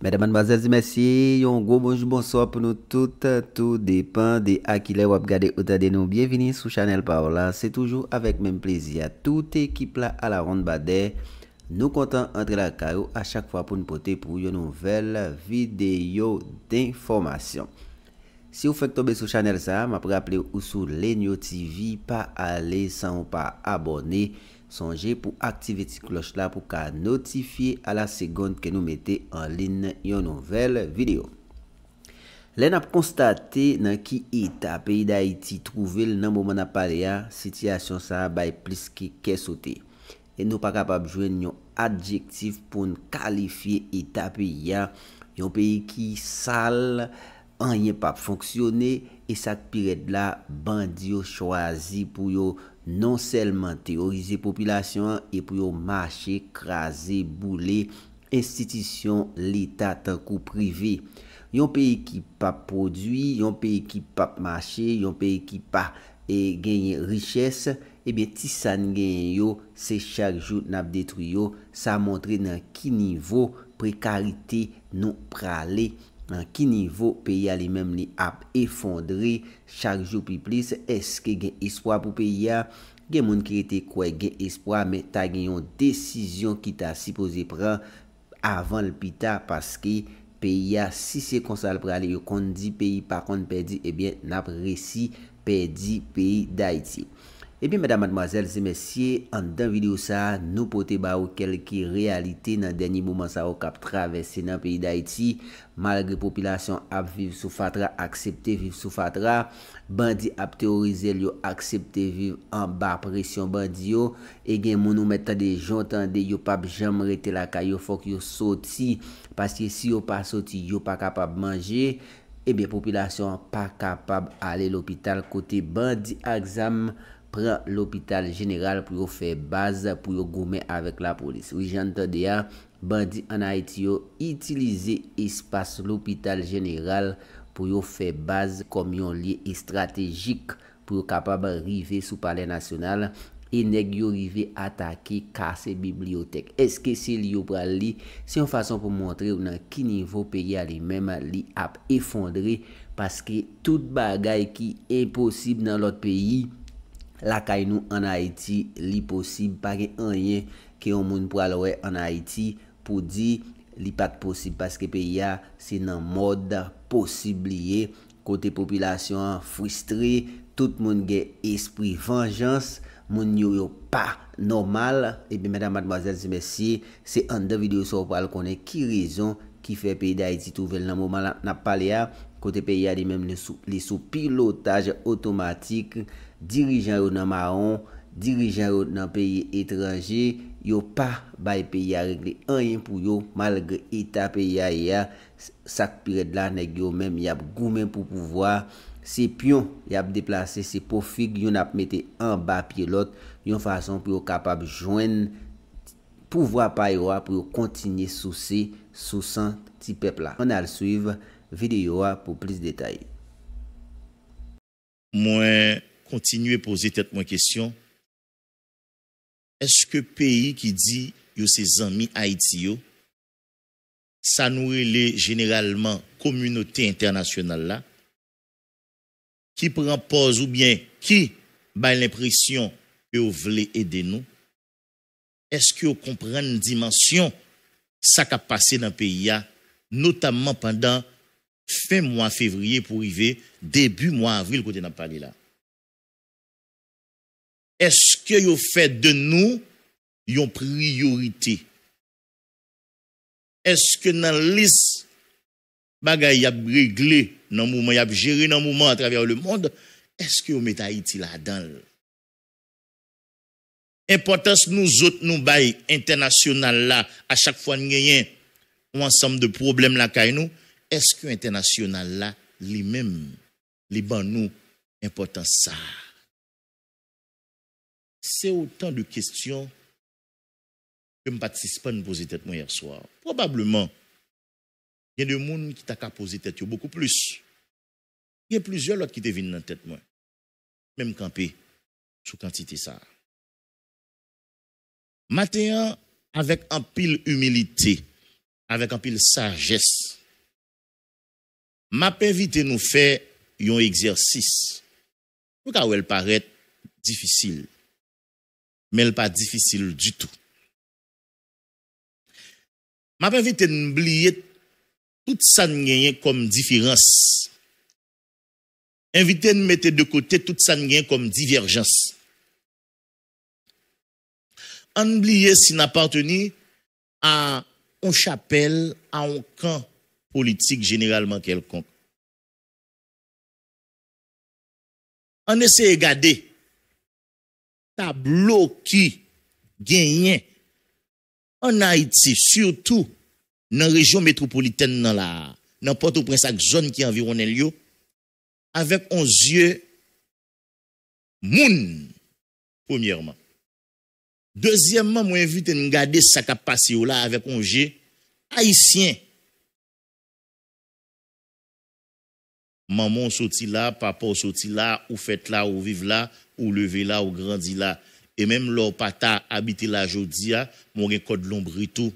Mesdames, mademoiselles et messieurs, un gros bonjour, bonsoir pour nous toutes. Tout dépend de à qui les wap gade ou de nous. Bienvenue sur Channel Paola. C'est toujours avec même plaisir. Toute équipe là à la ronde badé. Nous comptons entre la caillou à chaque fois pour nous porter pour une nouvelle vidéo d'information. Si vous faites tomber sur Channel ça, m'a rappelé ou sur Lenio TV, pas aller sans pas abonner. Songez pour activer cette cloche là pour qu'à notifier à la seconde que nous mettons en ligne une nouvelle vidéo. L'on a constaté dans qui état pays d'Haïti trouvé le moment n'a parlé situation ça bay plus que sauté. Et nous pas capable joindre un adjectif pour nous qualifier état pays un pays qui sale, rien pas fonctionner et ça période là bandi choisi pour yo non seulement terroriser population et pour yo marcher, craser, bouler institution l'état tant coup privé. Yon pays qui pas produit, yon pays qui pas marché, yon pays qui pas et gagner richesse, et bien ti san gagne yo, c'est chaque jour n'a détruit yo, ça montre dans qui niveau précarité nous praler, dans qui niveau pays a lui-même li a effondré chaque jour plus. Est-ce que gagne espoir pour pays a? Gen moun qui était quoi gagne espoir mais ta gagne une décision qui t'a supposé prendre avant le pita parce que pays a si c'est comme ça pour aller qu'on dit pays par contre perdu et bien n'a réussi perdu pays d'Haïti. Et bien mesdames, mademoiselles et messieurs, en dans vidéo ça nous porter ba ou quelques réalités dans dernier moment ça au cap traverser dans pays d'Haïti malgré population a vivre sous fatra accepter vivre sous fatra bandi a terroriser yo accepter vivre en bas pression bandi yo et gen moun nou mettre des gens tande yo pas jamais rete la caillou faut que yo sorti parce que si yo pas sorti yo pas capable manger et bien population pas capable aller l'hôpital côté bandi exam prend l'hôpital général pour faire base pour goumer avec la police. Oui, j'entendais bandi en Haïti yo utiliser espace l'hôpital général pour faire base comme un lieu stratégique pour capable arriver sous palais national et nèg yo rive attaquer casser bibliothèque. Est-ce que c'est li yo pral li? C'est une façon pour montrer dans qui niveau pays a lui-même li a effondré parce que toute bagaille qui est possible dans l'autre pays la kay nous en Haïti li possible pas rien que on moun pour aller en Haïti pour dire li pas possible parce que pays a c'est dans mode possible côté population frustré tout monde gen esprit vengeance moun yo pas normal et bien mesdames mademoiselles et messieurs c'est en deux vidéos sur pour connaître qui raison qui fait pays d'Haïti trouver le moment là n'a parlé à côté pays a même les sous pilotage automatique dirigeant yo dans marron dirigeant yo dans pays étranger yo pas bay pays a régler rien pour yo malgré état pays a ça période là nèg yo même y a goumé pour pouvoir c'est pion y a déplacer c'est profit yon a mettre en bas pilote yon façon pour capable joindre pouvoir pa yo pour continuer sous sang petit peuple là on a le suivre vidéo pour plus de détails. Moi continuer poser tête moi question, est-ce que pays qui dit yo ses amis Haïti yo ça nous relève généralement communauté internationale là qui prend pause ou bien qui a l'impression que vous voulez aider nous? Est-ce que vous comprenez la dimension ça qui a passé dans le pays, notamment pendant fin mois février pour arriver début mois avril, côté n'a parlé là? Est-ce que vous faites de nous une priorité? Est-ce que dans la liste bagay y a réglé dans moment y a géré dans moment à travers le monde, est-ce que vous mettez Haïti là-dedans? Importance nous autres nous bail international là à chaque fois nous gagnons un ensemble de problèmes là kay nous, est-ce que international là lui-même li ban nous importance ça? C'est autant de questions que me participant nous poser tête moi hier soir. Probablement il y a des gens qui t'a posé tête beaucoup plus. Il y a plusieurs autres qui te viennent dans tête moi. Même camper sous quantité ça. Matin avec un pile humilité, avec un pile sagesse. M'a invité nous faire un exercice. Pour qu'elle paraît difficile. Mais elle pas difficile du tout. M'a invité nous oublier tout ça comme différence. Invité nous mettre de côté tout ça comme divergence. On oublie si n'appartenu à une chapelle, à un camp politique généralement quelconque. On essaie de regarder tableau qui gagne en Haïti, surtout dans la région métropolitaine, dans Port-au-Prince, avec zone qui environne le avec 11 yeux, moun, premièrement. Deuxièmement, moi, invite à regarder ça qui a passé là avec 11 yeux, haïtien. Maman sorti là, papa sorti là, ou fait là, ou vive là, ou levé là, ou grandi là. Et même leur pata habité là aujourd'hui, mon code lombrito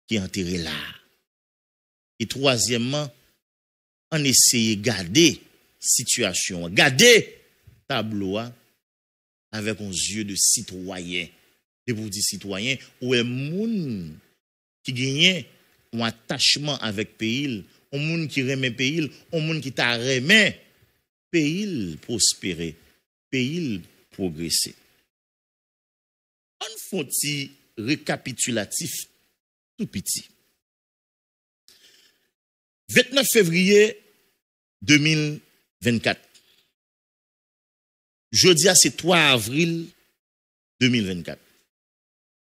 qui est enterré là. Et troisièmement, on essaye de garder situation, garder tableau avec un yeux de citoyen. Et pour dire citoyen, ou un monde qui gagne un attachement avec pays, un monde qui remet pays, un monde qui t'a remet pays prospérer, pays progresser. On fait un petit récapitulatif tout petit. 29 février 2024. Jeudi, c'est 3 avril 2024.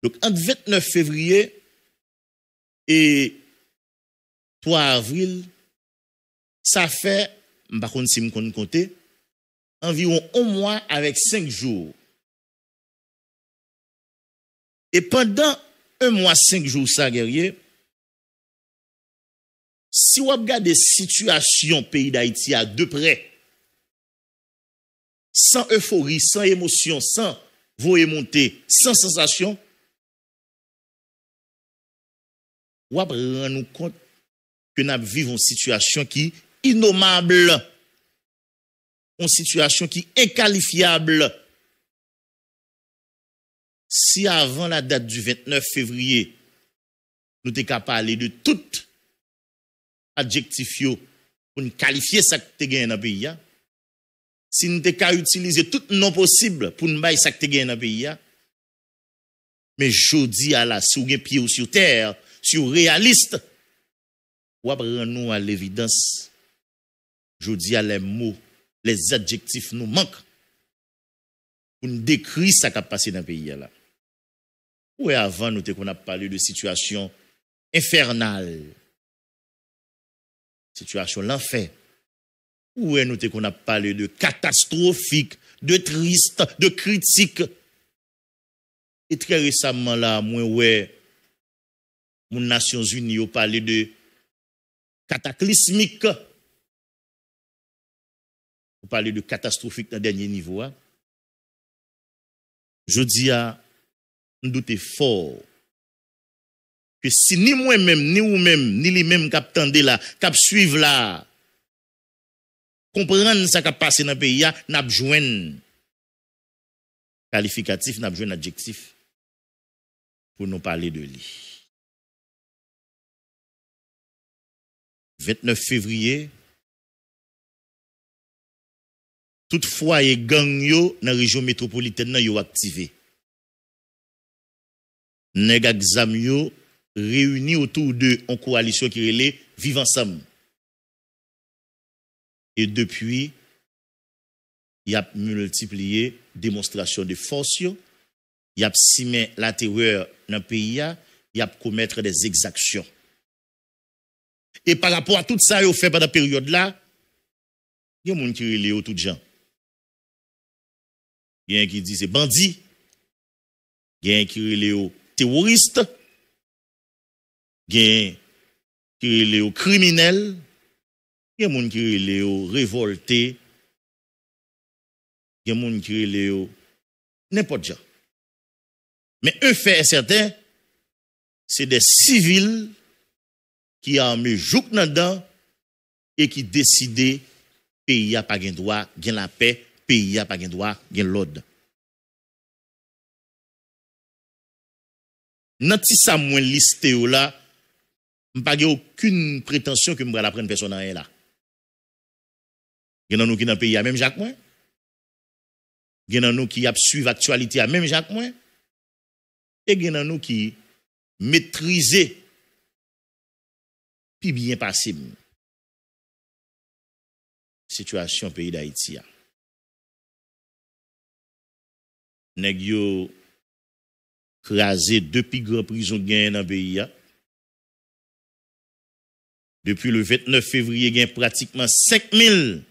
Donc, entre 29 février et 3 avril, ça fait, par contre, si je compte, environ 1 mois avec 5 jours. Et pendant 1 mois, 5 jours, ça, guerrier, si vous regardez la situation pays d'Haïti à de près, sans euphorie, sans émotion, sans voyer monter, sans sensation, vous rendre nous compte que nous vivons une situation qui est innommable, une situation qui est inqualifiable. Si avant la date du 29 février, nous étions capables de parler de tout adjectif pour nous qualifier ça que tu gagné dans le pays, si nous étions capables d'utiliser tout non possible pour nous bailler ça que tu gagné dans le pays, mais je dis à la, si vous avez pied sur terre, sur réaliste, ou après nous à l'évidence, je dis à les mots, les adjectifs nous manquent pour nous décrire ça qui a passé dans le pays là. Ou avant nous qu'on a parlé de situation infernale, situation l'enfer. Ou nous qu'on a parlé de catastrophique, de triste, de critique. Et très récemment là, moi ouais, mon Nations Unies a parlé de cataclysmique. On parle de catastrophique dans le dernier niveau. Je dis à nous doutons fort que si ni moi-même, ni vous-même, ni lui-même qui attendent là, qui suivent là, comprendre ce qui a passé dans le pays, n'a besoin qualificatif, n'a besoin adjectif pour nous parler de lui. 29 février, toutefois, les gangs yo dans la région métropolitaine yo activé. Nèg exam yo réunis autour de une coalition qui relait Vivre ensemble. Et depuis, il y a multiplié démonstration de force, il y a simé la terreur dans le pays, il y a commettre des exactions. Et par rapport à tout ça, il fait pendant la période là, il y a des gens qui relèvent tout gens. Il y a qui dit c'est bandit, il y a qui relèvent terroriste, il y a qui relèvent criminel, il y a des gens qui relèvent révoltés, il y a des gens qui relèvent n'importe quoi. Mais un fait est certain, c'est des civils qui armé jouk nan dan et qui décide pays a pas gen droit, gen la paix, pays a pas gen droit, gen l'ordre. Nan ti sa mwen liste yo là, m'pa gen aucune prétention que m'bra la prendre personne en là. Gen nan nou qui dans pays a même Jacques Moins. Gen nan nou qui a suivre actualité a même Jacques Moins. Et gen nan nou qui maîtriser puis bien passé situation pays d'Haïti. Nèg yo crasé depuis grand prison gain dans pays. Depuis le 29 février, il y a pratiquement 5000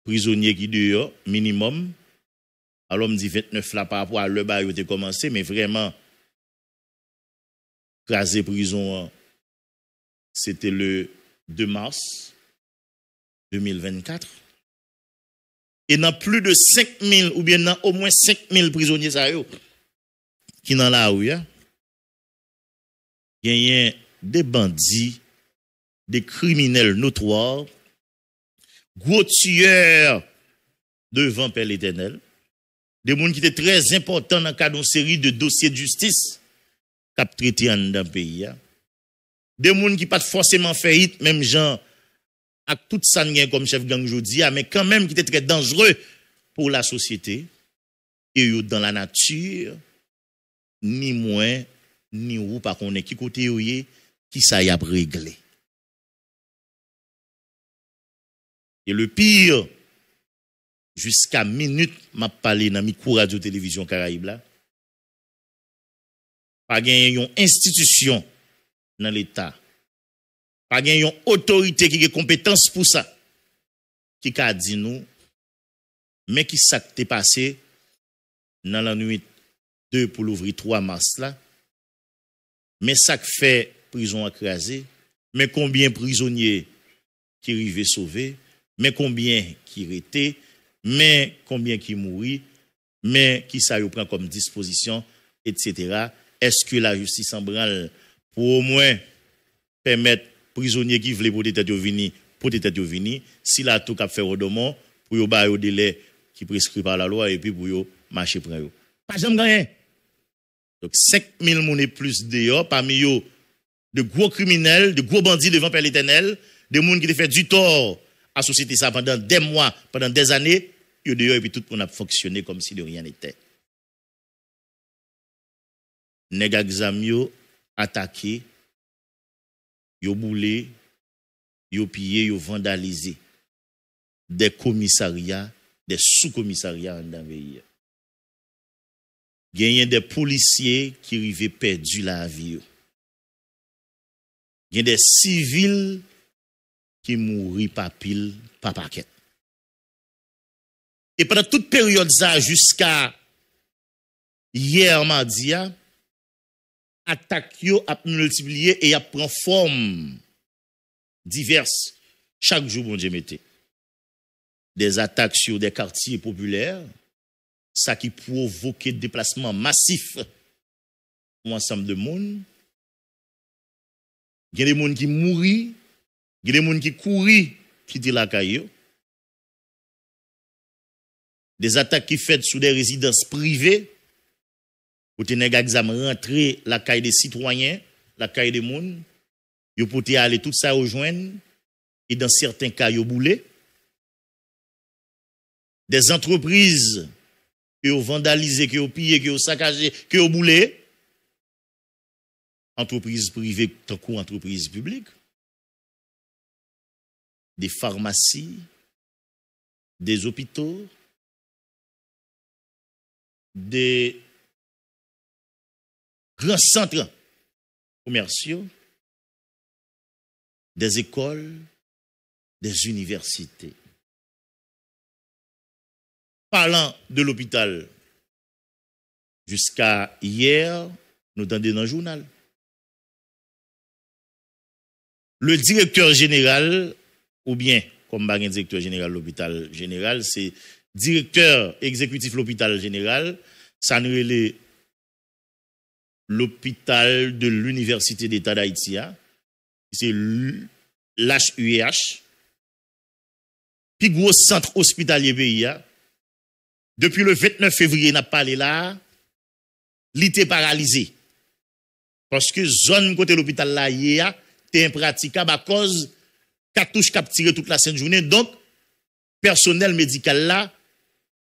prisonniers qui dehors, minimum. Alors, on me dit 29 là par rapport à le bail où était commencé, mais vraiment, craser prison, c'était le 2 mars 2024. Et dans plus de 5000, ou bien dans au moins 5000 prisonniers qui dans la rue, il y a des bandits, des criminels notoires, gros tueurs devant Père l'Éternel, des gens qui étaient très importants dans le cadre d'une série de dossiers de justice qu'a traité dans le pays. Des gens qui pas forcément faillite, même gens avec tout ça comme chef gang jodi, mais quand même qui étaient très dangereux pour la société et dans la nature, ni moins, ni ou, par contre, qui côté yoye, qui ça y a réglé. Et le pire, jusqu'à minute, m'a parlé dans micro radio télévision Caraïbe là, pas gagné une institution dans l'État, pas gagné une autorité qui a compétence pour ça, qui a dit nous, mais qui s'est passé dans la nuit 2 pour l'ouvrir 3 mars là, mais ça fait prison écrasée, mais combien de prisonniers qui arrivaient sauvés, mais combien qui étaient, mais combien qui mourent, mais qui ça y prend comme disposition, etc. Est-ce que la justice en branle pour au moins permettre prisonniers qui veulent pour être venir, si la tout cap fait au domon, pour yo ba au délai qui prescrit par la loi et puis pour yo marcher prend yo. Pas jamais gagné. Donc 5000 moun et plus dehors, parmi eux, de gros criminels, de gros bandits devant Père l'Éternel, des gens qui ont fait du tort à la société ça pendant des mois, pendant des années, ils dehors et puis tout le monde a fonctionné comme si de rien n'était. Nèg exam yo attaqué, yo boulé, yo pillé, yo vandalisé des commissariats, des sous-commissariats dans le pays. Il y a des policiers qui arrivaient perdus la vie. Il y a des civils qui mourent par pile, par paquet. Et pendant toute période ça, jusqu'à hier mardi, attaque yo a multiplié et a prend forme diverses chaque jour bon Dieu mettait. Des attaques sur des quartiers populaires, ça qui provoquait déplacement massif pour ensemble de monde. Il y a des gens qui mourent, il y a des gens qui courent, qui étaient la caillou. Des attaques qui faites sur des résidences privées, pour te nèg exam rentrer la caille des citoyens, la caille des gens, yo pour te aller tout ça rejoindre et dans certains cas yo boulé. Des entreprises qui ont vandalisé, qui ont pillé, qui ont saccagé, qui ont boulé. Entreprises privées, tant qu'entreprises publiques. Des pharmacies, des hôpitaux, des grands centres commerciaux, des écoles, des universités. Parlant de l'hôpital, jusqu'à hier, nous entendions dans le journal. Le directeur général, ou bien, comme un directeur général de l'hôpital général, c'est directeur exécutif de l'hôpital général, ça nous est l'hôpital de l'Université d'État d'Haïti, c'est l'HUEH, puis gros centre hospitalier pays. Depuis le 29 février, n'a pas parlé là, il était paralysé. Parce que zone côté l'hôpital là, était impraticable à cause cartouche cap tiré toute la sainte journée. Donc, personnel médical là,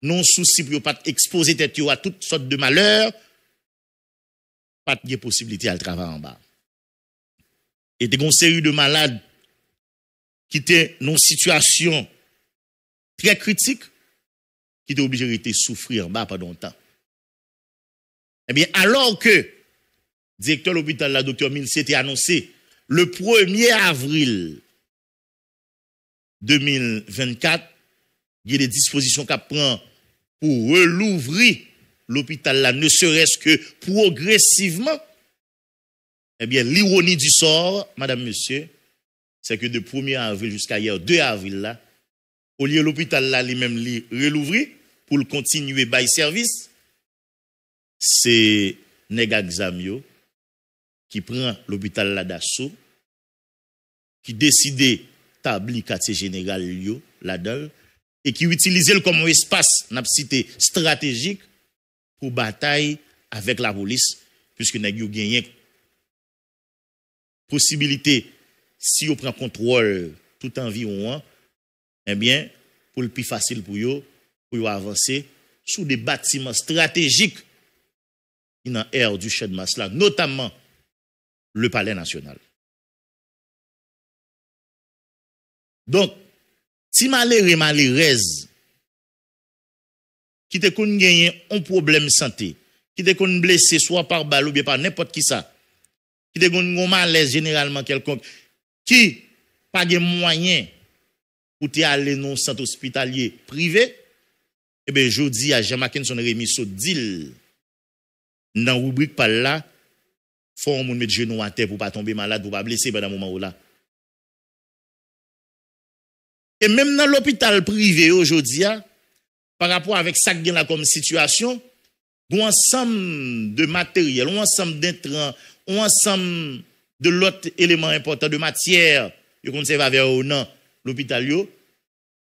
non souci pour pas exposer tête à toutes sortes de malheurs, pas de possibilité à le travailler en bas. Et des une série de malades qui étaient dans une situation très critique, qui étaient obligés de souffrir en bas pendant longtemps. Eh bien, alors que directeur de l'hôpital, la docteur Mills, était annoncé le 1er avril 2024, il y a des dispositions qu'elle prend pour relouvrir l'hôpital là, ne serait-ce que progressivement. Eh bien, l'ironie du sort, madame, monsieur, c'est que de 1er avril jusqu'à hier, 2 avril là, au lieu de l'hôpital là, lui-même, relouvrir pour le continuer by service, c'est Nega Xamio qui prend l'hôpital là d'assaut, qui décide d'établir quartier général là-dedans, et qui utilise le comme un espace, n'a cité stratégique pour bataille avec la police, puisque nous avons gagné possibilité, si on prend contrôle tout environ, eh bien, pour le plus facile pour eux avancer sous des bâtiments stratégiques dans l'air du champ de masse là, notamment le Palais national. Donc, si malheureuse, qui te qu'on gagne un problème santé, qui te qu'on blessé soit par balle ou bien par n'importe qui ça, qui te qu'on malaise généralement quelconque, qui pas de moyen pour te aller dans un centre hospitalier privé, eh bien, je dis à Jean-Mackin son remis ce deal dans la rubrique par là, faut on mettre genou à terre pour pas tomber malade, pour pas blesser pendant un moment où là. Et même dans l'hôpital privé aujourd'hui, par rapport avec ça qui est comme situation, un ensemble de matériel, un ensemble d'intrants, un ensemble de l'autre élément important de matière, que conserve avec l'hôpital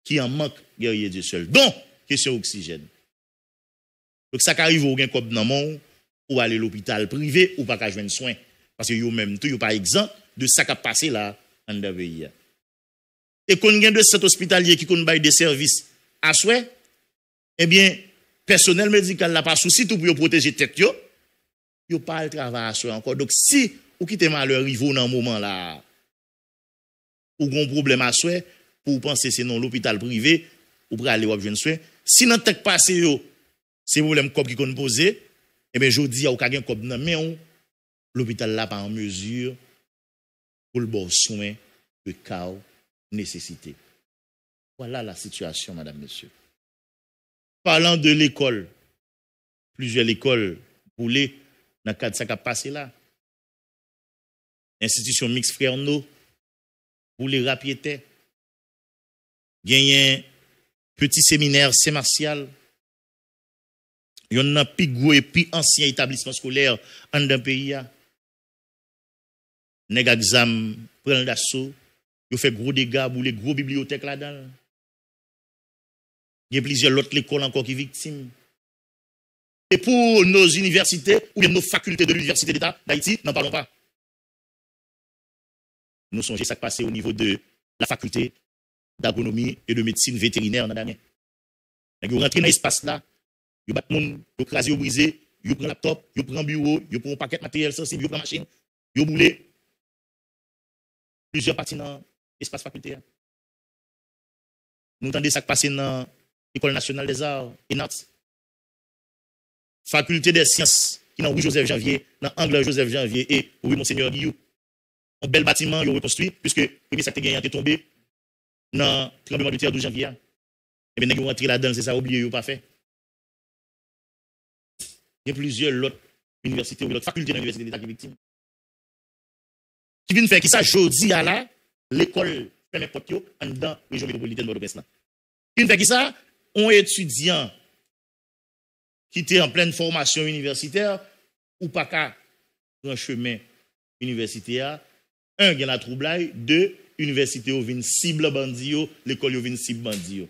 qui en manque guerrier Dieu seul. Donc, question oxygène. Donc ça arrive au gain comme dans monde ou aller à l'hôpital privé ou pas qu'à joindre soin parce que yo même tout yo pas exempt de ça qui a passé là en pays. Et qu'on gagne de cet hospitalier qui qu'on bail des services à souhait, eh bien personnel médical n'a pas souci tout pour protéger tête yo pas le travail à souhait encore. Donc si ou quitte malheur arrive dans moment là ou gon problème à souhait pour penser c'est non l'hôpital privé ou pour aller joindre soin. Si nan tek passé yo c'est problème comme qui qu'on poser, eh bien je dis au quelqu'un comme nan mais l'hôpital là pas en mesure pour le bon soin de cas nécessité. Voilà la situation, madame, monsieur. Parlant de l'école, plusieurs écoles boulées dans le cadre de ça qui a passé là. Institution mixte frère no, boulé rapiété. Gagné petit séminaire Saint-Martial. Il y en a plus gros et plus ancien établissement scolaire en d'un pays. Nèg exam prend d'assaut. Il fait gros dégâts pour les gros bibliothèques là-dedans. Il y a plusieurs autres écoles encore qui sont victimes. Et pour nos universités ou bien nos facultés de l'Université d'État d'Haïti, n'en parlons pas. Nous songeons ça qui passe au niveau de la faculté d'agronomie et de médecine vétérinaire. Vous rentrez dans l'espace là, vous battez le monde, vous crasez, vous brisez, vous prenez un laptop, vous prenez un bureau, vous prenez un paquet de matériel sensible, vous prenez une machine, vous boulez. Plusieurs parties dans l'espace facultaire. Nous entendons ça qui passe dans l'École nationale des arts et NATS. Faculté des sciences, qui est dans Rue Joseph Janvier, dans Angle Joseph Janvier et Rue Monseigneur Guillou. Un bel bâtiment, ils ont reconstruit, puisque le premier secteur gagnant est tombé dans le tremblement de terre 12 janvier. Et bien, ils ont rentré là-dedans, c'est ça, oublié, ils n'ont pas fait. Il y a plusieurs autres universités ou d'autres facultés dans l'Université d'État qui sont victimes. Qui viennent faire qui ça, jeudi à là, l'école permet pas en dedans la région métropolitaine de Port-au-Prince. Qui viennent faire qui ça, un étudiant qui était en pleine formation universitaire ou pas qu'à prend chemin universitaire, un, il y a la troublage, deux, université ou vin cible bandi yo, l'école yo vin cible bandi yo.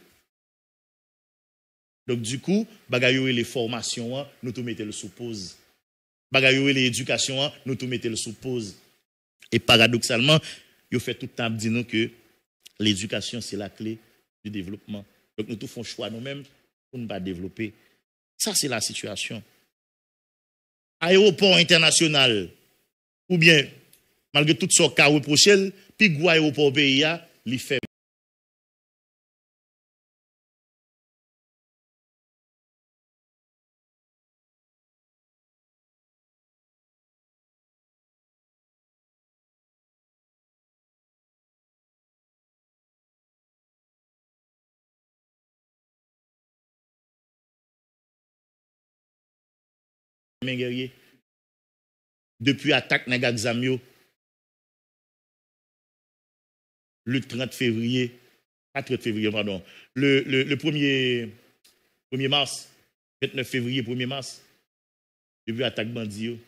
Donc du coup, bagay yo les formations, nous tout mettons le sous pause. Bagay yo les éducations, nous tout mettons le sous pause. Et paradoxalement, yo fait tout le temps dire nous que l'éducation c'est la clé du développement. Donc nous tout font choix nous-mêmes pour ne pas développer. Ça c'est la situation. Aéroport international ou bien malgré tout ce cas reproché, puis gros aéroport pays a li fait guerrier. Depuis attaque nèg examio le 30 février, pas 30 février, pardon, le 1er mars, 29 février, 1er mars, depuis attaque bandit.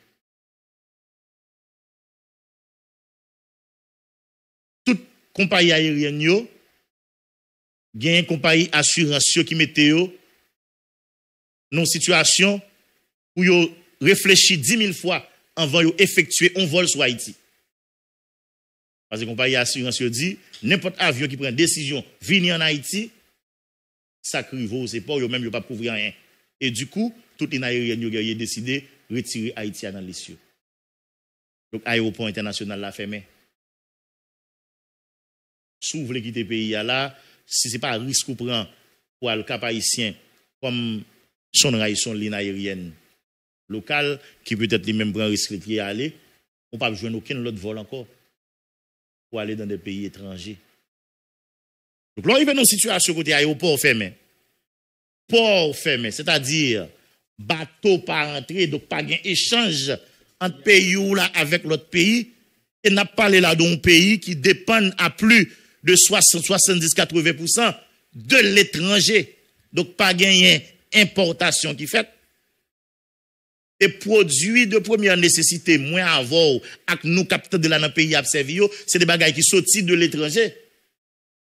Toute compagnie aérienne, il y a une compagnie assurance qui mette yo dans une situation où yo réfléchit 10 000 fois avant de effectuer un vol sur Haïti. Parce que la compagnie assurance dit, n'importe avion qui prend décision venir en Haïti, ça crivo, c'est pas eux même yo pas couvrir rien. Et du coup, toute une aérienne yo a décidé de retirer Haïti dans l'issue. Donc aéroport international la fermé. Si vous voulez quitter le pays là, si c'est pas un risque qu'on prend pour le cap haïtien comme son ligne aérienne locale qui peut-être lui-même prend risque de aller, on ne peut pas jouer aucun autre vol encore pour aller dans des pays étrangers. Donc là, il y a une situation côté aéroport fermé. Port fermé, c'est-à-dire bateau pas entrer, donc pas gain échange entre pays ou là avec l'autre pays. Et n'a parlé là d'un pays qui dépend à plus de 70-80% de l'étranger. Donc pas gain importation qui fait. Et produits de première nécessité, moins avant, avec nous capteurs de là dans le pays observé, c'est des bagages qui sortent de l'étranger.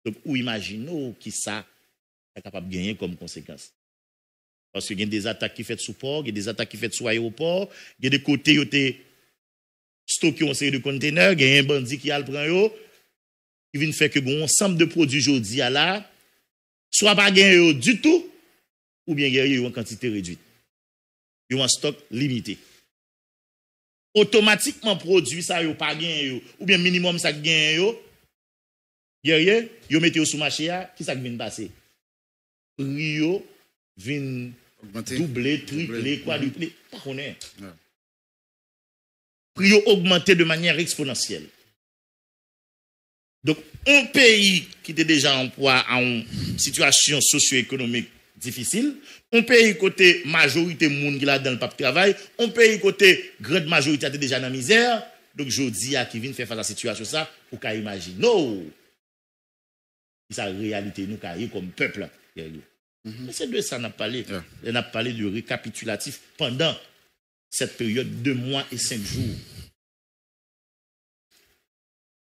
Donc, ou imaginez qui ça est capable de gagner comme conséquence. Parce qu'il y a des attaques qui faites sous port, il y a des attaques qui faites sous aéroport, il y a des côtés où tu stocké une série de conteneurs, il y a un bandit qui a le prend, qui vient faire que un ensemble de produits aujourd'hui à là, soit pas gagné du tout, ou bien gagné en quantité réduite. Ils ont un stock limité. Automatiquement, produit ça, ils pas gagné, ou bien minimum ça gagné, guerrier, ils mettent sous marché, qui ça vient passer? Prix vient doubler, tripler, quadrupler, pas qu'on est. Prix augmenté de manière exponentielle. Donc, un pays qui était déjà en poids en situation socio-économique difficile, on pays côté majorité monde qui là dans le pape travail, on pays côté grande majorité était déjà dans la misère, donc je dis à qui vient faire face à la situation ça pour qu'à imaginer non c'est la réalité nous qu'à comme peuple. C'est de ça qu'on a parlé. On a parlé du récapitulatif pendant cette période de 2 mois et 5 jours.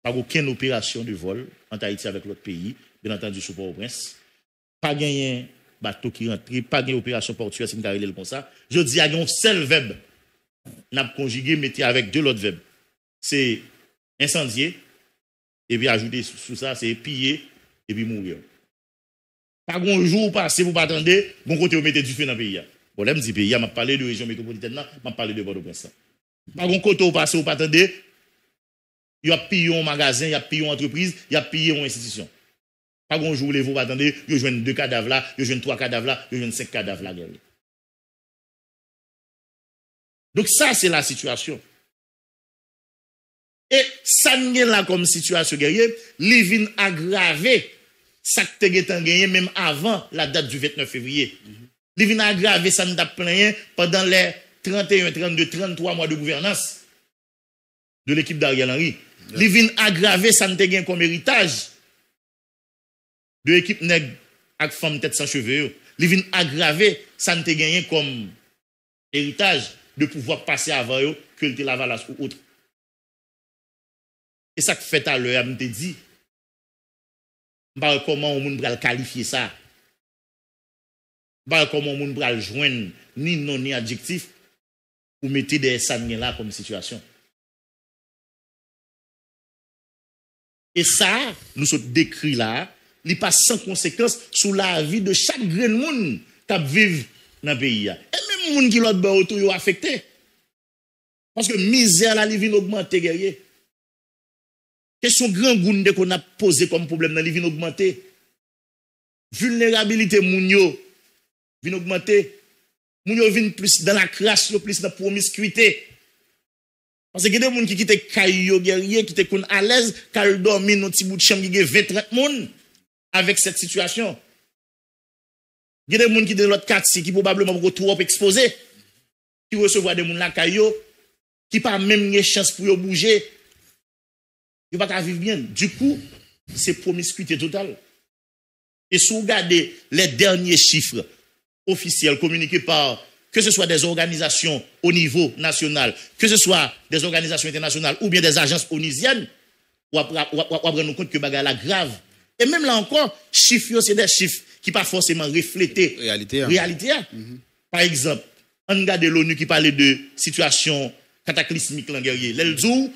Pas aucune opération de vol entre Haïti avec l'autre pays, bien entendu sous Port-au-Prince. Pas gagné bateau qui rentre, pas gagné opération portuaire, c'est une carrière comme ça. Je dis à un seul verbe, n'a conjugué, mettez avec 2 autres verbes. C'est incendier, et puis ajouter sous ça, c'est piller, et puis mourir. Pas un jour passé, vous pas attendre, bon côté vous mettez du feu dans le pays. Bon, là, je dis pays, m'a parlé de région métropolitaine, m'a parlé de Port-au-Prince. Pas un côté vous passez, vous pas attendre, il y a pillé un magasin, il y a pillé une entreprise, il y a pillé une institution. Pas un jour, vous pas attendre, vous joignent 2 cadavres là, vous joignent 3 cadavres là, vous joignent 5 cadavres là. Donc ça, c'est la situation. Et ça n'est là comme situation guerrier, les vins aggravé, ça que tu as gagné même avant la date du 29 février. Les vins aggravé, ça n'a pas plein pendant les 31, 32, 33 mois de gouvernance de l'équipe d'Ariel Henry. Les vins aggravé, ça n'a pas gagné comme héritage de l'équipe nègre avec femme tête sans cheveux. Les vins aggravé, ça n'a pas gagné comme héritage de pouvoir passer avant eux que le Lavalas ou autre. Et ça que fait à l'heure, je te dit, comment on peut qualifier ça? Comment on peut joindre ni nom ni adjectif pour mettre des sangs là comme situation. Et ça, nous sommes décrits là, il passe sans conséquence sur la vie de chaque grand monde qui vit dans le pays. Et même les gens qui l'autre bord sont affectés. Parce que misère la vie augmentée guerrier. Question grand gounde qu'on a posé comme problème dans la vie augmentée. Vulnérabilité mounio vient augmenter. Mounio vient plus dans la crasse, plus dans la promiscuité. Parce que il y a des gens qui quittent Kayo guerrier, qui sont à l'aise, car ils dorment dans un petit bout de chambre qui a 20-30 personnes avec cette situation. Il y a des gens qui sont dans l'autre quartier qui probablement sont trop exposés, qui reçoivent des gens là Kayo, qui n'ont pas même une chance pour bouger. Ils ne peuvent pas vivre bien. Du coup, c'est promiscuité totale. Et si vous regardez les derniers chiffres officiels communiqués par, que ce soit des organisations au niveau national, que ce soit des organisations internationales ou bien des agences onusiennes, on va prendre compte que bagarre la grave. Et même là encore, chiffres, c'est des chiffres qui ne sont pas forcément reflétés réalité. Par exemple, on regarde l'ONU qui parlait de situation cataclysmique en guerrier. L'Elzou,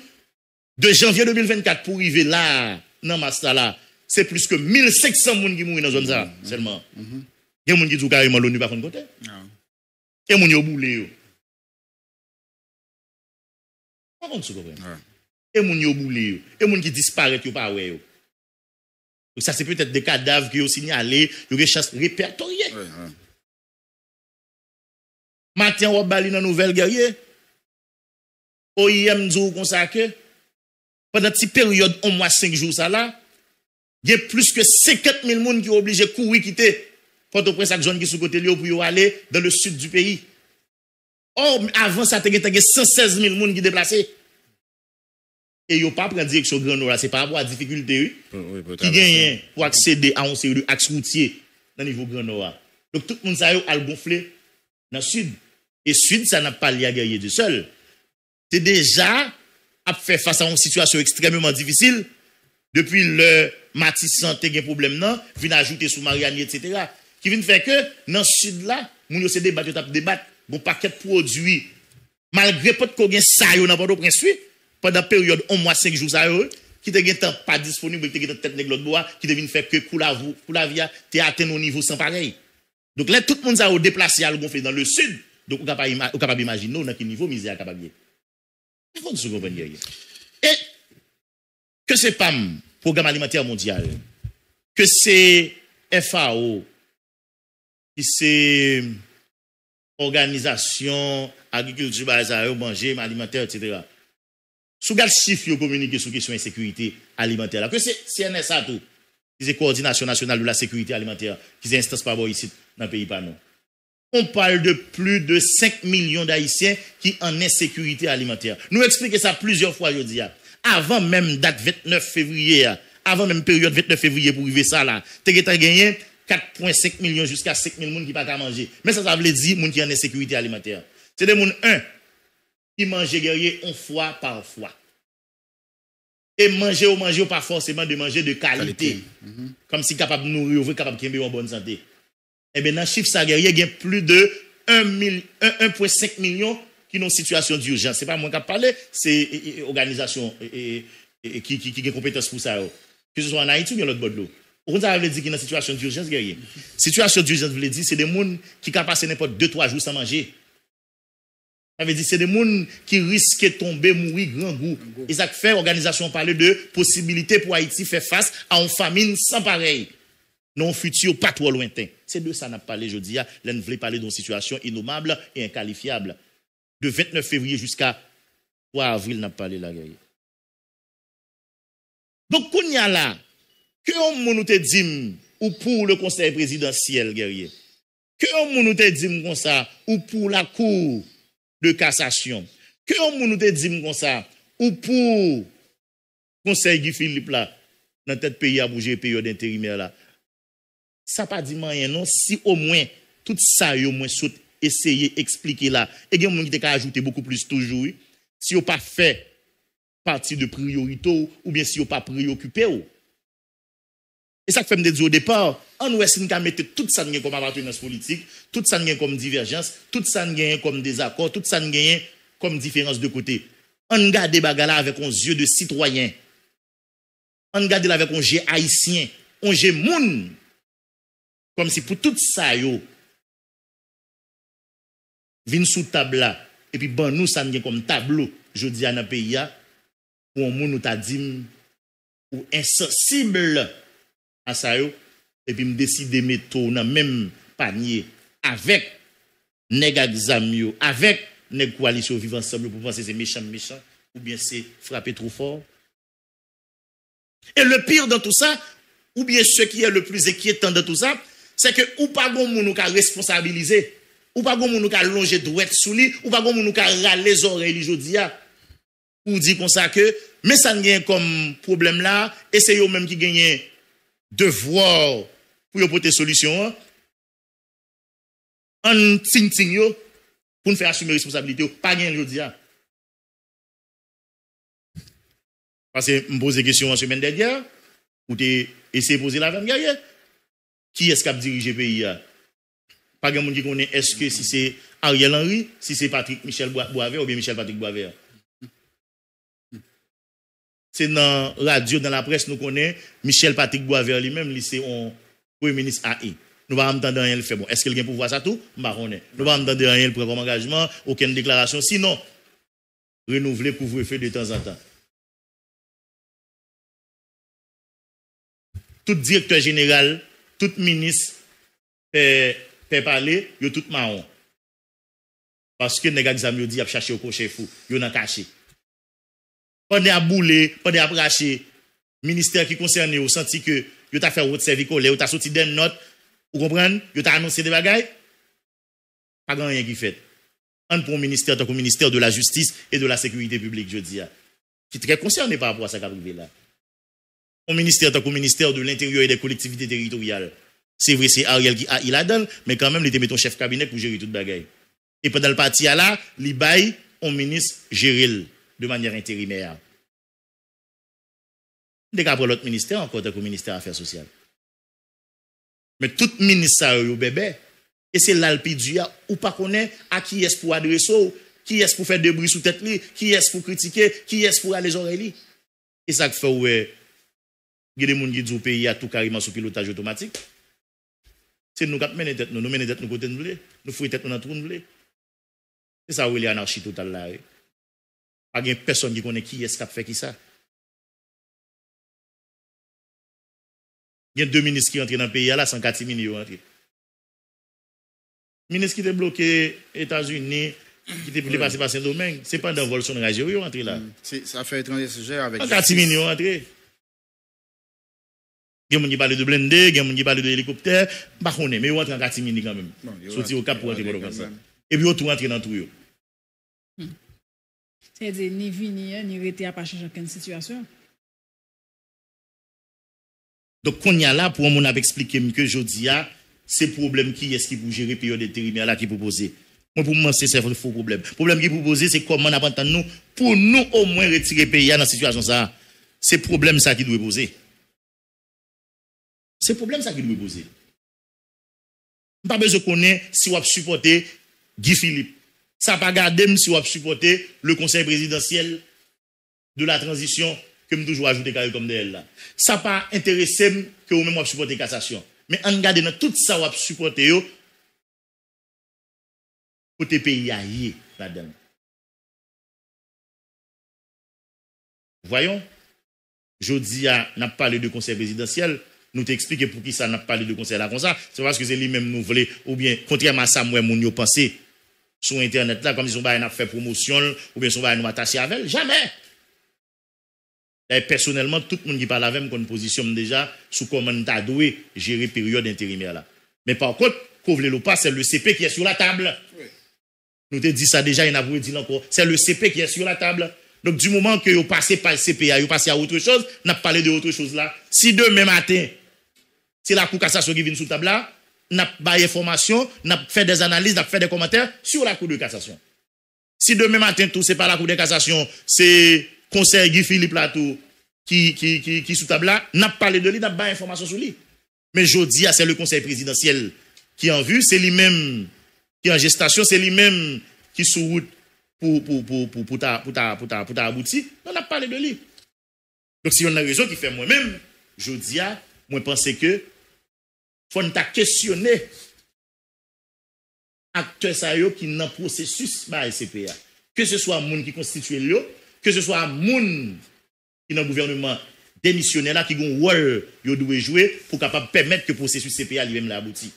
de janvier 2024 pour arriver là, dans Masta là, c'est plus que 1500 personnes qui mourent dans la zone ça, seulement. Il y a des gens qui disent carrément l'ONU par contre côté. Et les gens qui boulé. Par contre, vous comprenez? Et les gens qui boulé. Et les gens qui disparaissent, qui pas ouais. Donc ça c'est peut-être des cadavres qui ont signalé, il y a des chances répertoriées. Matin, on va dans nouvelle guerrier. OIM dit comme ça que pendant cette période, au moins 5 jours, ça là, il y a plus que 50 000 personnes qui sont obligés de courir, quitter Port-au-Prince, chaque zone qui est sous côté pour aller dans le sud du pays. Or, avant ça, il y a 116 000 personnes qui sont déplacées. Et ils n'ont pas pris direction Grand Nord, c'est par rapport à la difficulté qui gagnent pour accéder à un série de axes routiers dans le niveau Grand Nord. Donc, tout le monde a gonflé dans le sud. Et sud, ça n'a pas lié à guerrier du seul. C'est déjà à faire face à une situation extrêmement difficile depuis le Matissan te gen problème non vient ajouter sous Mariani etc. qui vient faire que dans le sud là moun yo se débattre bon paquet de produits malgré pas de ko gen ça yo dans Port-au-Prince pendant période 1 mois 5 jours ça yo qui te gen temps pas disponible qui te gen tête nèg l'autre bois qui devine faire que Koulavia te atteint au niveau sans pareil. Donc là tout le monde ça au déplacer à le gonfler dans le sud. Donc on capable imaginer dans quel niveau misère capable. Vous comprenez? Et que c'est PAM, Programme alimentaire mondial, que c'est FAO, que c'est organisation agriculture manger alimentaire etc. Sous gal chiffre communiqué sur question insécurité alimentaire là que c'est CNSA tout, qui c'est coordination nationale de la sécurité alimentaire, qui c'est instance par ici dans le pays pas non. On parle de plus de 5 millions d'Haïtiens qui en insécurité alimentaire. Nous expliquons ça plusieurs fois, je dis. Avant même date 29 février, avant même période 29 février pour arriver ça là, tu as gagné 4,5 millions jusqu'à 5 000 personnes qui ne peuvent pas manger. Mais ça veut dire gens qui en insécurité alimentaire. C'est des gens, qui mangent guerrier une fois par fois. Et manger pas forcément de manger de qualité. Comme si capable de nourrir, capable de en bonne santé. Eh bien, dans le chiffre, ça guerrier, il y a plus de 1,5 million qui sont en situation d'urgence. Ce n'est pas moi qui parle, c'est l'organisation qui a compétence pour ça. Que ce soit en Haïti ou dans l'autre bord de l'eau. On ça veut dire qu'il y a une situation d'urgence, guerrier. Situation d'urgence, vous voulez dire, c'est des gens qui peuvent passer n'importe 2-3 jours sans manger. Ça veut dire c'est des gens qui risquent de tomber, mourir grand goût. Et ça fait l'organisation parler de possibilité pour Haïti faire face à une famine sans pareil. Non futur pas trop lointain. C'est de ça n'a parlé jeudi. L'on voulait parler d'une situation innommable et inqualifiable. De 29 février jusqu'à 3 avril n'a parlé la guerre. Donc qu'on y a là que on nous te dit ou pour le conseil présidentiel guerrier. Que on nous te dit comme ça ou pour la cour de cassation. Que on nous te dit comme ça ou pour conseil Guy Philippe là dans tête pays à bouger période intérimaire là. Ça pas dit rien non si au moins tout ça yo moins saute essayer d'expliquer là. Et il y a des gens qui ont ajouté beaucoup plus toujours. Si vous n'avez pas fait partie de priorité ou bien si vous n'avez pas préoccupé. Et ça fait me dire au départ, en ouest, nous avons mis tout ça comme appartenance politique, tout ça comme divergence, tout ça comme désaccord, tout ça comme différence de côté. On regarde des bagages avec un yeux de citoyen. On regarde avec un yeux haïtien, un yeux moun. Comme si pour tout ça, yo, vin sous table là, et puis bon, nous, ça comme tableau, je dis à un pays, où un moun nous t'a dit, ou insensible à ça, yo, et puis me décide de mettre dans le même panier avec nèg exam yo, avec nèg coalition vivre ensemble pour penser c'est méchant, ou bien c'est frapper trop fort. Et le pire dans tout ça, ou bien ce qui est le plus inquiétant dans tout ça, c'est que ou pas gon moun nou ka responsabiliser, ou pas gon moun nou ka longer droit sous lui, ou pas gon moun nou ka râler les oreilles jodi a. Ou dit comme ça que mais ça n'gagne comme problème là, et c'est eux même qui gagnent devoir pour y apporter solution. En ting yo pour nous faire assumer responsabilité, pas gagne jodi a. Parce que me pose des questions en semaine dernière, ou t'es essayé de poser la même guerre. Qui est-ce qui a dirigé le pays? Pas de monde qui connaît est-ce que si c'est Ariel Henry, si c'est Patrick Michel Boisvert ou bien Michel Patrick Boisvert. C'est dans la radio, dans la presse, nous connaissons Michel Patrick Boisvert lui-même, c'est un premier ministre AI. Nous ne pouvons pas entendre rien le faire. Bon, est-ce qu'il a pouvoir ça tout? Nous ne pouvons pas entendre rien le prendre comme engagement, aucune déclaration. Sinon, renouveler couvre-feu de temps en temps. Tout directeur général, tout ministre peut parler, yo tout marron. Parce que les gars dit a chercher au cocher fou, yo nan caché. Pendant à bouler, pendant à bracher, ministère qui concerne yo senti que yo t'a fait votre service collé, yo t'a sorti des notes, vous comprenez? Yo t'a annoncé des bagailles. Pas grand rien qui fait. Un pour ministère tant que ministère de la justice et de la sécurité publique, je dis qui est très concerné par rapport à ça qui arrive là. Au ministère tant qu'au ministère de l'Intérieur et des collectivités territoriales. C'est vrai, c'est Ariel qui a il a donné, mais quand même, il était mis ton chef cabinet pour gérer toute bagaille. Et pendant le parti là, il baille au ministre gérer de manière intérimaire. Dès qu'après l'autre ministère, encore tant qu'au ministère Affaires sociales. Mais tout ministre ça yo bébé, et c'est là le piduya ou pas connaît à qui est pour adresser, qui est pour faire des bruits sous tête li, qui est pour critiquer, qui est pour aller les oreilles. Et ça fait ouais. Il y a des gens qui disent au pays à tout carrément sous pilotage automatique. C'est nous qui menons tête, nous menons tête nous côté nous voulons, nous fouillons tête nous dans tout nous voulons. C'est ça où il y a anarchie totale là. Pas de personne qui connaît qui est-ce qui a fait qui ça. Il y a deux ministres qui entrent dans le pays là, 104 millions entrés. Ministre qui était bloqué États-Unis, qui était voulu passer par Saint-Domingue, c'est pas dans vol son radio, ils entré là. Ça fait étranger sujet avec 104 millions entrés. Il y a des gens qui parlent de blindé, il y a des gens qui parlent de hélicoptère, mais ils rentrent en catimini quand même. Sortir au cap pour rentrer comme ça. Et puis, ils rentrent dans tout. C'est-à-dire, ni venir, ni rester à pas changer aucune situation. Donc, qu'on y a là, pour mon expliquer que je dis, c'est problème qui est-ce qui pour gérer période intérimaire là qui pour poser. Moi, pour moi, c'est un faux problème. Le problème qui pour poser, c'est comment on apprend nous, pour nous au moins retirer le pays dans la situation ça. C'est le problème ça qui doit poser. C'est le problème ça qui doit poser. Pas besoin de connaître si on a supporté Guy Philippe. Ça pas garder si on a supporté le conseil présidentiel de la transition que je toujours ajouté comme de là. Ça pas intéressé que vous même on supporté cassation. Mais en garde dans tout ça on a supporté yo côté pays aillé là-dedans. Voyons, jodi a n'a parlé de conseil présidentiel. Nous t'expliquer pour qui ça n'a pas parlé de conseil là comme ça. C'est parce que c'est lui-même nous voulait, ou bien, contrairement à ça, moi, mon yo pensé sur Internet là, comme ils ont fait promotion, ou bien ils ont nous attacher avec elle. Jamais! Et personnellement, tout le monde qui parle avec moi, qu'on positionne déjà sous comment t'as doué gérer période intérimaire là. Mais par contre, qu'on voulait le pas, c'est le CP qui est sur la table. Oui. Nous te dit ça déjà, il n'a pas dit encore. C'est le CP qui est sur la table. Donc, du moment que vous passez par le CPA, vous passez à autre chose, on a parlé de autre chose là. Si demain matin, c'est la Cour cassation qui vient sous table là, n'a pas d'informations, n'a fait des analyses, n'a fait des commentaires sur la Cour de cassation. Si demain matin tout c'est pas la Cour de cassation, c'est conseil Guy Philippe Latou qui sous table là, n'a pas parlé de lui, n'a pas d'informations sur lui. Mais jeudi c'est le conseil présidentiel qui en vue, c'est lui-même qui est en gestation, c'est lui-même qui sous route pour aboutir. On n'a pas parlé de lui. Donc si on a raison qui fait moi-même, jeudi moi pense que faut nous questionner acteurs ça yo qui dans processus ba SCPA. Que ce soit moun qui constitue yo, que ce soit moun qui dans le gouvernement démissionnaire là qui gon rôle yo doit jouer pour capable permettre que le processus CPA lui-même l'aboutit.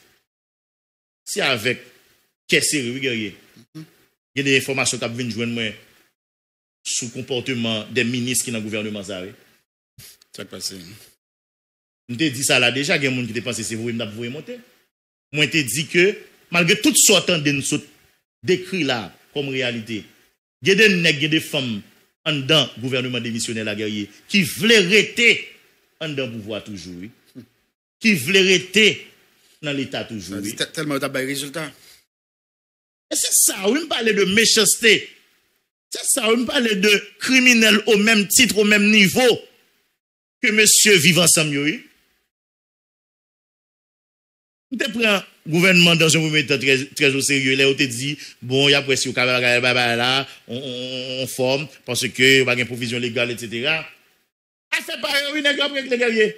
Si avec qu'est-ce guerrier. Il y a des informations qui viennent joindre moi sous comportement des ministres qui dans le gouvernement ça. Ça passe. Je t'ai dit ça là déjà, il y a des gens qui te pensent que c'est vous qui vous monter. Moi, je t'ai dit que malgré toutes sortes de nous décrit là comme réalité, il y a des nègres, il y a des femmes en dedans gouvernement démissionnaire la guerrier qui veulent rester en dedans pouvoir toujours, qui veulent rester dans l'état toujours. Tellement t'as pas de résultat. Et c'est ça, on me parle de méchanceté. C'est ça, on me parle de criminels au même titre, au même niveau que monsieur vivant ensemble. On te prend gouvernement dans un moment très au sérieux. Là, on te dit, bon, il y a presque là, on forme parce que il y a une provision légale, etc. A fait pas une après les guerriers.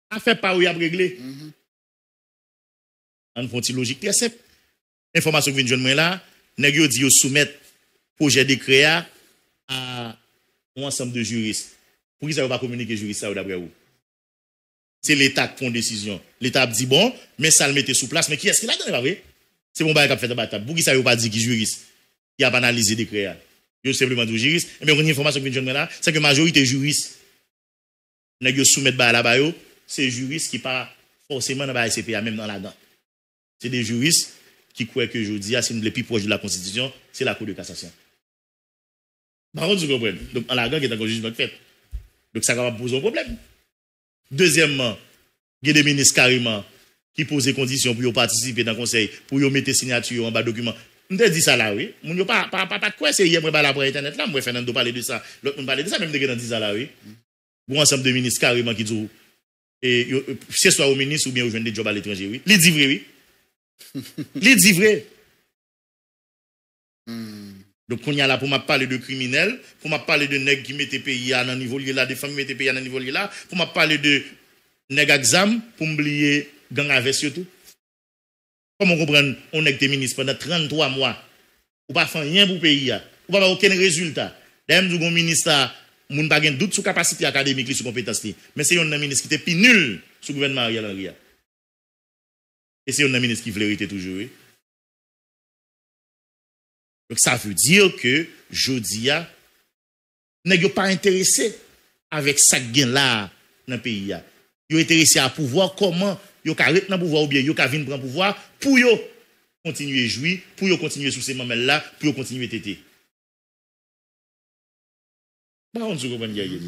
A fait pas où il a réglé. En font logique très simple. Information que vient de là, nèg yo dit yo soumettre projet décret à un ensemble de juristes. Pour qui ça va pas communiquer juriste ça d'après vous? C'est l'État qui prend décision. L'État dit bon, mais ça le mettait sous place. Mais qui est-ce qui l'a donné, pas vrai? C'est mon bail qui a fait de bataille. Pour qui ça veut pas dire qui juriste? Qui a analysé des créas? Yo simplement du juriste. Mais une information que vient de là, c'est que majorité juriste, nèg yo soumettre ba là-bas yo, c'est juriste qui pas forcément dans ba SCPA même dans la dent. C'est des juristes qui croient que je dis, c'est le plus proche de la Constitution, c'est la Cour de cassation. Par contre, vous comprenez. Donc, en la gang, il y a un jugement fait. Donc, ça va poser un problème. Deuxièmement, il y a des ministres carrément qui posent des conditions pour participer dans le conseil, pour mettre signature en bas de document. On te dit ça là, oui. On ne pas quoi, c'est hier, moi, là, pour Internet, là, moi, Fernando parler de ça. L'autre, on parler de ça, même de dit ça là, oui. Bon, ensemble de ministres carrément qui disent, et c'est soit au ministre ou bien au jeune des jobs à l'étranger, oui. Les dit vrai, oui. Les dit vrai. Donc, on y a là pour m'a parler de criminels, pour m'a parler de nègres qui mettent pays à un niveau là, des femmes qui mettent pays à un niveau là, pour m'a parler de nègres exam, pour m'oublier gang avec surtout. Comment comprendre, on est des ministres pendant 33 mois, ou pas faire rien pour le pays, ou pas avoir aucun résultat. D'ailleurs, nous avons un ministre, nous n'avons pas de doute sur la capacité académique, sur la compétence, mais c'est un ministre qui était plus nul sur le gouvernement Ariel Henry. Et c'est un ministre qui veut toujours. Oui. Donc ça veut dire que Jodia n'est pas intéressé avec ça gain là dans le pays. Il est intéressé à pouvoir comment il a arrêté dans le pouvoir ou bien il a venir prendre pouvoir pour continuer à jouir, pour continuer sous ces mamelles là, pour continuer à téter. Par contre, vous comprenez bien,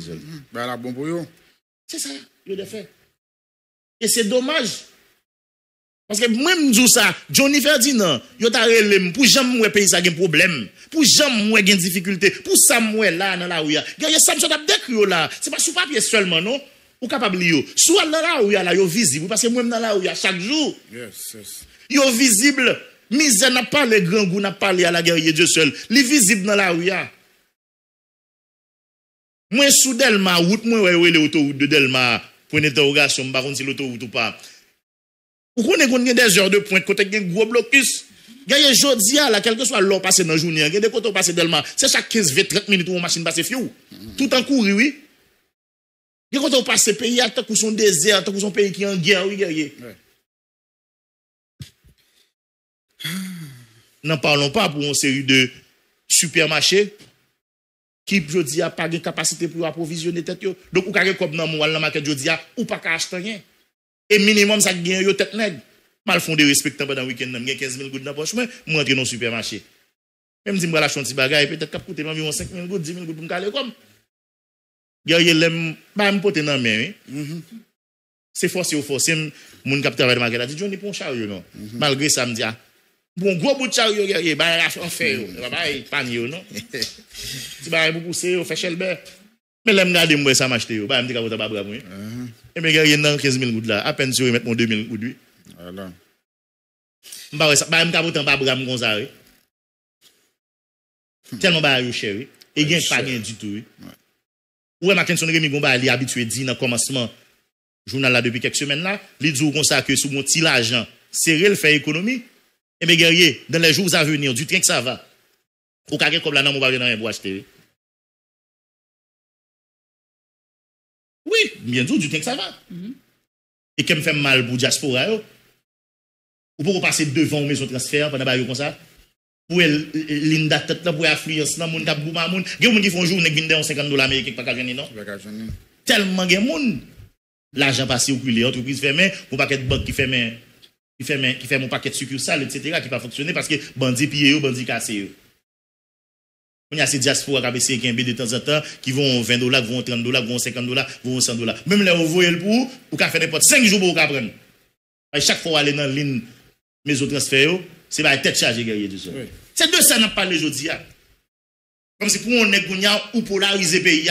ben là, bon pour eux. C'est ça, il a fait. Et c'est dommage. Parce que même nous ça, Johnny Ferdinand, yo ta relem pour jamais moi pays ça gen problème, pour jamais moi gen difficulté, pour ça moi là dans la rue. Gagne ça me t'a décrit là, c'est pas sous papier seulement non, ou capable yo. Soit dans la rue là yo visible parce que moi dans la rue chaque jour. Yes, yes. Yo visible, misère n'a pas le grand goût n'a parlé à la guerrier Dieu seul. Li visible dans la rue. Moi sous Delma route moi ouais l'autoroute de Delma pour une interrogation, par contre si l'autoroute ou pas. Vous connaissez des heures de pointe, côté un gros blocus. Gagne jodi là, quel que soit l'heure passée dans la journée, il y a des côtés passés Delma, c'est chaque 15-30 minutes où une machine passe fiou. Tout en courir, oui. Il y a des côtés passés pays, tant que son désert, tant que son pays qui est en guerre, oui, guerrier. N'en parlons pas pour une série de supermarchés qui, jodi a pas de capacité pour approvisionner tête. Donc, ou carré comme dans la market jodi a, ou pas qu'à acheter rien. Et minimum, ça gagne yo tête nèg. Mal fondé respectant pendant le week-end, j'ai 15 000 gouttes dans la poche, moi, je rentre dans le supermarché. Même si je vais acheter un petit bagage, peut-être qu'il coûte environ 5 000 gouttes, 10 000 gouttes pour me caler comme. Guerrier l'aime, pas me porter dans la main. c'est forcé ou forcé, mon cap travail de market a dit, Johnny, pour un chariot, non. Malgré ça, me dit, bon, gros bout de chariot, bah, on fait, bah, pas non. Si bah, vous poussez, vous faites chelbert. Mais là, je regarde, moi, ça m'a acheté, bah, je me dis, vous avez pas bravo. Et mais, il y a 15 000 gouttes là, à peine si vous mettez mon 2 000 gouttes. Voilà. Bah, ça, bah, je me dis, pas bravo comme ça, tellement bah, cher, et il n'y a pas rien du tout. Ouais, Mackinson Rémi Gomba, il est habitué à dire dans le commencement, journal là depuis quelques semaines là, il dit comme ça que sous mon petit l'argent, serré le fait économie. Et bien, guerrier, dans les jours à venir, du train que ça va, au cas comme là, non, on va venir pour acheter. Oui, bien sûr, du train que ça va. Et qui me fait mal pour diaspora, ou pour passer devant une maison de transfert pendant que comme ça, pour l'inda tête pour affluence, non, moun tap bouma moun, il y a des gens qui font journée qui viennent $50 américains pas qu'à gagner, non? Tellement de monde. L'argent passé au culé, entreprise fermée, pour paquet de banque qui ferme mon paquet de succursale, etc., qui pas fonctionner parce que bandit pillé ou bandit cassé. Il y a ces diasporas qui ont essayé de temps en temps, qui vont $20, qui vont $30, qui vont $50, qui vont $100. Même là, vous voyez le pour, vous pouvez faire n'importe 5 jours pour vous prendre. Chaque fois, aller dans la ligne maison transfert, c'est pas tête chargée, guerrier, tout ça. Oui. C'est de ça qu'on parle aujourd'hui. Comme si pour on est ou polariser le pays,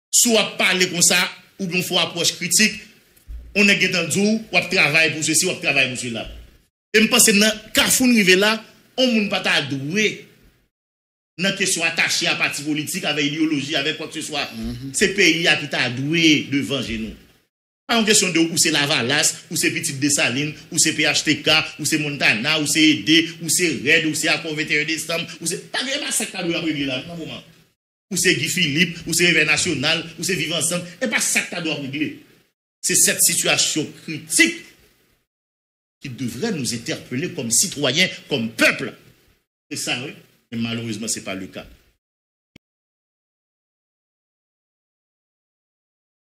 soit parler comme ça, ou bien faut approche critique, on est dans le jour, ou travailler pour ceci, ou travailler pour cela. Et je pense que dans le carrefour rivé là, on ne peut pas doué dans la question attachée à parti politique, avec idéologie, avec quoi que ce soit. C'est pays qui t'a doué de venger nous. Pas en question de où c'est la Valasse, où c'est Petite Dessalines, où c'est PHTK, où c'est Montana, où c'est ED, où c'est RED, où c'est Accord 21 décembre, où c'est pas de massacre à régler là, non moment. Où c'est Guy Philippe, où c'est Réveil National, où c'est Vivre Ensemble, et pas ça que tu dois régler. C'est cette situation critique qui devrait nous interpeller comme citoyens, comme peuple. C'est ça, oui. Mais malheureusement, ce n'est pas le cas.